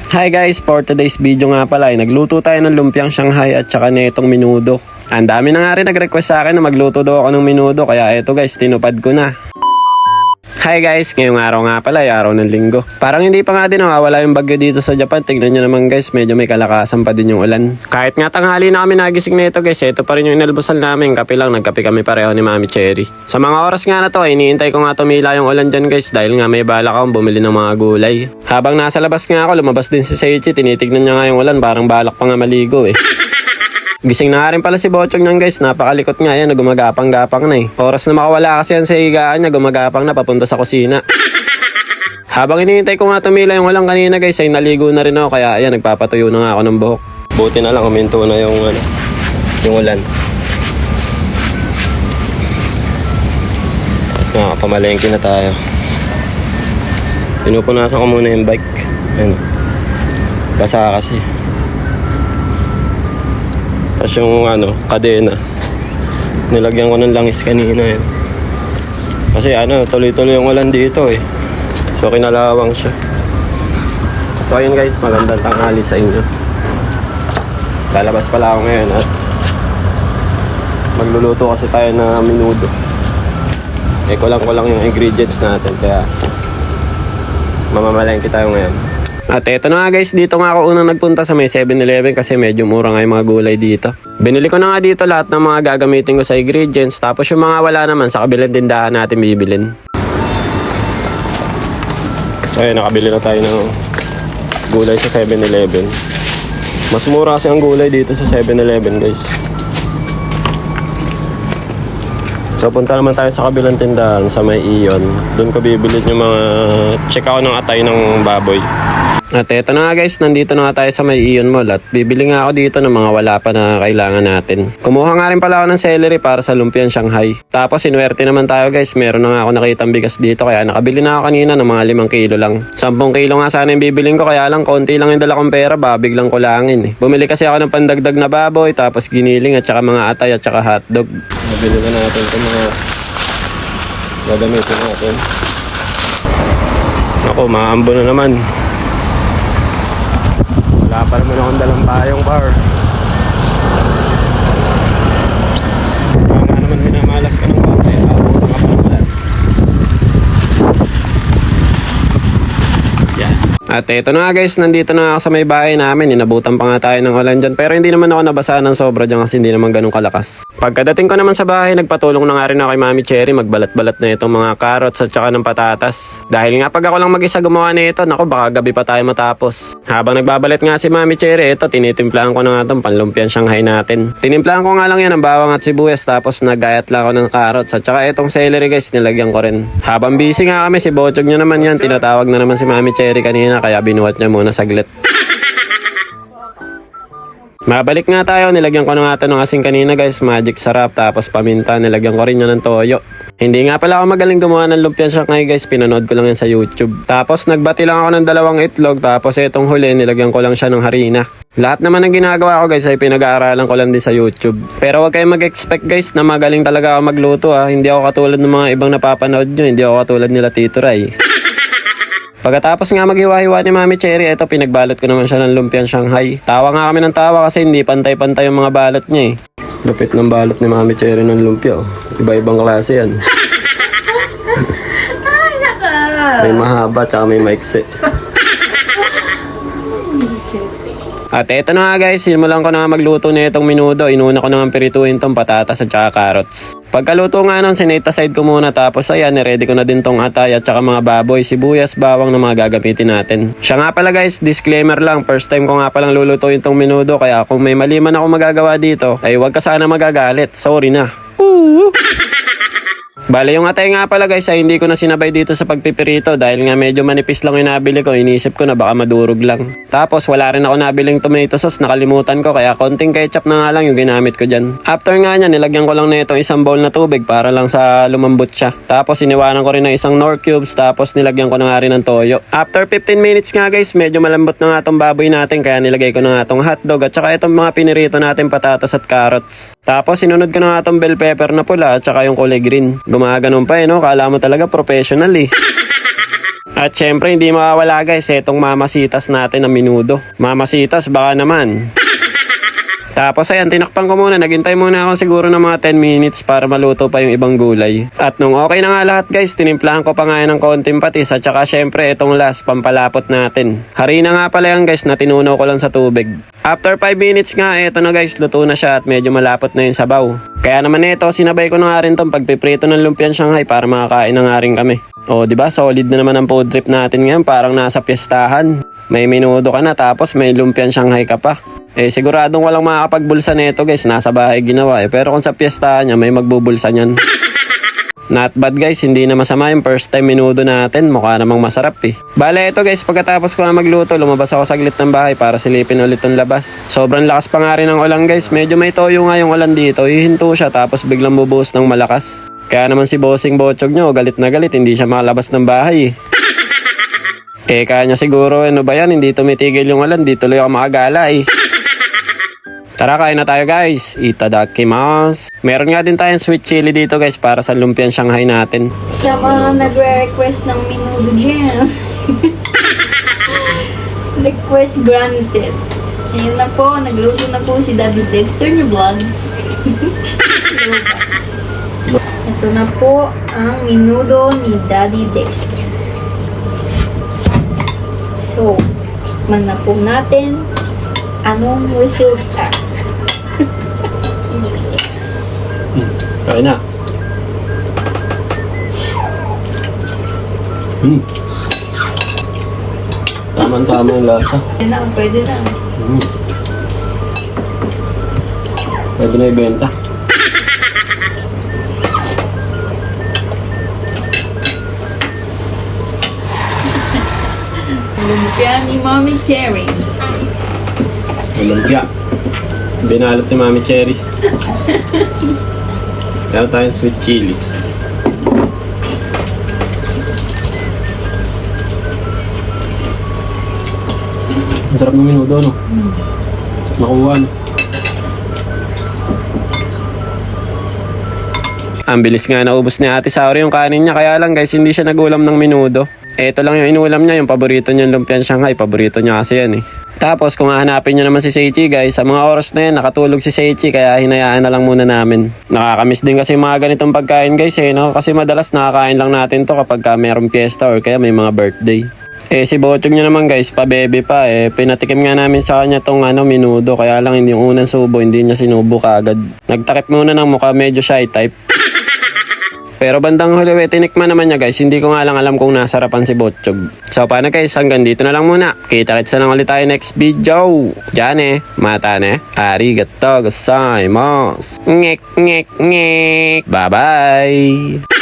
Hi guys, for today's video nga pala ay nagluto tayo ng lumpiang Shanghai at saka netong menudo. Ang dami na nga rin nag-request sa akin na magluto daw ako ng menudo kaya eto guys, tinupad ko na. Hi guys, ngayong araw nga pala ay araw ng linggo. Parang hindi pa nga din nawawala yung bagyo dito sa Japan. Tignan nyo naman guys, medyo may kalakasan pa din yung ulan. Kahit nga tanghali na kami nagising na ito guys, ito pa rin yung inalmusal namin. Kape lang, nagkape kami pareho ni Mami Cherry. Sa mga oras nga na to, iniintay ko nga tumila yung ulan dyan guys dahil nga may balak akong bumili ng mga gulay. Habang nasa labas nga ako, lumabas din si Seichi, tinitignan niya nga yung ulan, parang balak pa nga maligo eh. Gising na nga rin pala si Bochong niyan guys, napakalikot nga yan, gumagapang-gapang na eh. Oras na makawala kasi yan sa higaan niya, gumagapang na papunta sa kusina. Habang iniintay ko nga tumila yung ulan kanina guys, ay naligo na rin ako kaya ayan, nagpapatuyo na nga ako ng buhok. Buti na lang, huminto na yung ulan. Pamalengke na tayo. Pinupunasan ko muna yung bike. Ayun. Basa kasi. Tapos yung kadena, nilagyan ko ng langis kanina yun. Kasi tuloy-tuloy yung ulan dito eh. So kinalawang siya. So ayun guys, magandang tanghali sa inyo. Lalabas pala ako ngayon at magluluto kasi tayo ng menudo. Kulang yung ingredients natin kaya mamamalengke tayo ngayon. At eto na nga guys, dito nga ako unang nagpunta sa may 7-Eleven kasi medyo mura nga yung mga gulay dito. Binili ko na nga dito lahat ng mga gagamitin ko sa ingredients, tapos yung mga wala naman sa kabilang tindahan natin bibilin. So ayun, nakabili na tayo ng gulay sa 7-Eleven. Mas mura kasi ang gulay dito sa 7-Eleven guys. So punta naman tayo sa kabilang tindahan sa may Ion. Doon ko bibili yung mga check ako ng atay ng baboy. At eto na nga guys, nandito na nga tayo sa may Ion Mall at bibili nga ako dito ng mga wala pa na kailangan natin. Kumuha nga rin pala ako ng celery para sa lumpiang Shanghai. Tapos sinuwerte naman tayo guys, meron na nga ako nakitang bigas dito kaya nakabili na ako kanina ng mga 5 kilo lang. 10 kilo nga sana yung bibiling ko kaya lang konti lang yung dala kong pera, babig lang kulangin eh. Bumili kasi ako ng pandagdag na baboy, tapos giniling at saka mga atay at saka hotdog. Nabili na natin itong mga gagamitin natin. Ako, maambo na naman. Wala pa naman akong dalang payong bar. Nga naman minamalas ka ng konti. At eto na nga guys, nandito na ako sa may bahay namin. Inabutan pa nga tayo ng ulan dyan. Pero hindi naman ako nabasa ng sobra dyan kasi hindi naman ganun kalakas. Pagkadating ko naman sa bahay, nagpatulong na nga rin ako kay Mami Cherry. Magbalat-balat na itong mga carrots at saka ng patatas. Dahil nga pag ako lang mag-isa gumawa na ito, naku baka gabi pa tayo matapos. Habang nagbabalat nga si Mami Cherry, ito tinitimplahan ko na nga itong panlumpiang Shanghai natin. Tinimplahan ko nga lang yan ng bawang at sibuyas, tapos nagayat lang ako ng carrots at saka itong celery guys, nilagyan ko rin. Habang busy nga kami, si Bochog niya naman yan, tinatawag na naman si Mami Cherry kanina kaya binuhat niya muna saglit. Mabalik nga tayo, nilagyan ko na nga ito ng asin kanina guys, magic sarap, tapos paminta, nilagyan ko rin yun ng toyo. Hindi nga pala ako magaling gumawa ng lumpiang Shanghai guys, pinanood ko lang yan sa YouTube. Tapos nagbati lang ako ng 2 itlog, tapos itong huli, nilagyan ko lang siya ng harina. Lahat naman ng ginagawa ko guys ay pinag-aaralan ko lang din sa YouTube. Pero wag kayong mag-expect guys na magaling talaga ako magluto ha. Hindi ako katulad ng mga ibang napapanood nyo, hindi ako katulad nila Tito Ray. Pagkatapos nga maghiwa-hiwa ni Mami Cherry, ito pinagbalot ko naman siya ng lumpiang Shanghai. Tawa nga kami ng tawa kasi hindi pantay-pantay yung mga balot niya eh. Lupit ng balot ni Mami Cherry ng lumpia. Iba-ibang klase yan. May mahaba tsaka may maiksi. At eto na nga guys, simulan ko na nga magluto na itong menudo. Inuna ko na nga pirituin tong patatas at saka carrots. Pagkaluto nga nun, sinate aside ko muna, tapos ayan, ready ko na din tong atay at saka mga baboy, sibuyas, bawang na mga gagamitin natin. Siya nga pala guys, disclaimer lang, first time ko nga palang lulutuin tong menudo, kaya kung may mali man ako magagawa dito, ay wag ka sana magagalit, sorry na. Bale yung atay nga pala guys ay hindi ko na sinabay dito sa pagpipirito dahil nga medyo manipis lang yung nabili ko, inisip ko na baka madurog lang. Tapos wala rin ako nabiling tomato sauce, nakalimutan ko kaya konting ketchup na nga lang yung ginamit ko dyan. After nga niya, nilagyan ko lang na itong 1 bowl na tubig para lang sa lumambot siya. Tapos iniwanan ko rin ng 1 Knorr cubes, tapos nilagyan ko na nga rin ng toyo. After 15 minutes nga guys, medyo malambot na nga itong baboy natin kaya nilagay ko na nga itong hotdog at saka itong mga pinirito natin patatas at carrots. Tapos sinunod ko na nga itong bell pepper na pula at saka yung kulay green. Gumaganon pa no? Kala mo talaga professional eh. At syempre hindi mawawala guys itong mamasitas natin na minudo. Mamasitas baka naman. Tapos ayan, tinakpan ko muna. Naghintay muna ako siguro ng mga 10 minutes para maluto pa yung ibang gulay. At nung okay na nga lahat guys, tinimplahan ko pa nga yan ng konting patis. At saka syempre itong last, pampalapot natin. Harina nga pala yan guys na tinunaw ko lang sa tubig. After 5 minutes nga, eto na guys, luto na siya at medyo malapot na yung sabaw. Kaya naman ito, sinabay ko na nga rin tong pagpiprito ng lumpiang Shanghai para makakain na nga rin kami. O diba, solid na naman ang food trip natin ngayon, parang nasa piyestahan. May minudo ka na tapos may lumpiang Shanghai ka pa. Siguradong walang makakapagbulsa nito guys, nasa bahay ginawa pero kung sa piyesta niya may magbubulsa niyan. Not bad guys, hindi na masama yung first time minudo natin, mukha namang masarap Bale ito guys, pagkatapos ko na magluto, lumabas ako saglit ng bahay para silipin ulit ng labas. Sobrang lakas pa nga rin ng ulan guys, medyo may toyo nga yung ulan dito, hihinto siya tapos biglang bubuhos ng malakas. Kaya naman si Bossing Bochog nyo, galit na galit, hindi siya makalabas ng bahay kaya niya siguro, ano ba yan, hindi tumitigil yung ulan, di tuloy ako makagala Tara, kain na tayo guys. Itadakimasu. Meron nga din tayong sweet chili dito guys para sa lumpiang Shanghai natin. Sa mga nagre-request ng minudo dyan. Request granted. Ayun na po, nagluto na po si Daddy Dexter niya vlogs. Ito na po ang minudo ni Daddy Dexter. So, tikman na po natin anong resulta. Kain na. Tama-tama yung lasa. Pwede na, pwede na. Pwede na ibenta. Lumpia ni Mommy Cherry. Lumpia. Binalot ni Mami Cherry. Meron tayong sweet chili. Ang sarap ng minudo, no? Nakuha, no? Ang bilis nga naubos ni Ate Saori yung kanin niya. Kaya lang guys, hindi siya nagulam ng minudo. Ito lang yung inulam niya, yung paborito niya yung lumpiang Shanghai. Paborito niya kasi yan Tapos kung hahanapin niyo naman si Seichi guys, sa mga oras na yan, nakatulog si Seichi kaya hinayaan na lang muna namin. Nakakamiss din kasi mga ganitong pagkain guys no? Kasi madalas nakakain lang natin to kapag merong piyesta or kaya may mga birthday. Si Bochog niya naman guys, pa-bebe pa pinatikim nga namin sa kanya tong minudo, kaya lang hindi yung unang subo, hindi niya sinubo kaagad. Nagtakip muna ng mukha, medyo shy type. Pero bandang huli, tinikman naman niya guys, hindi ko nga lang alam kung nasarapan si Bochog. So paano guys, hanggang dito na lang muna. Kita-kitsa lang ulit tayo next video. Diyan mata arigatou gozaimasu. Ngek ngek ngek. Bye bye.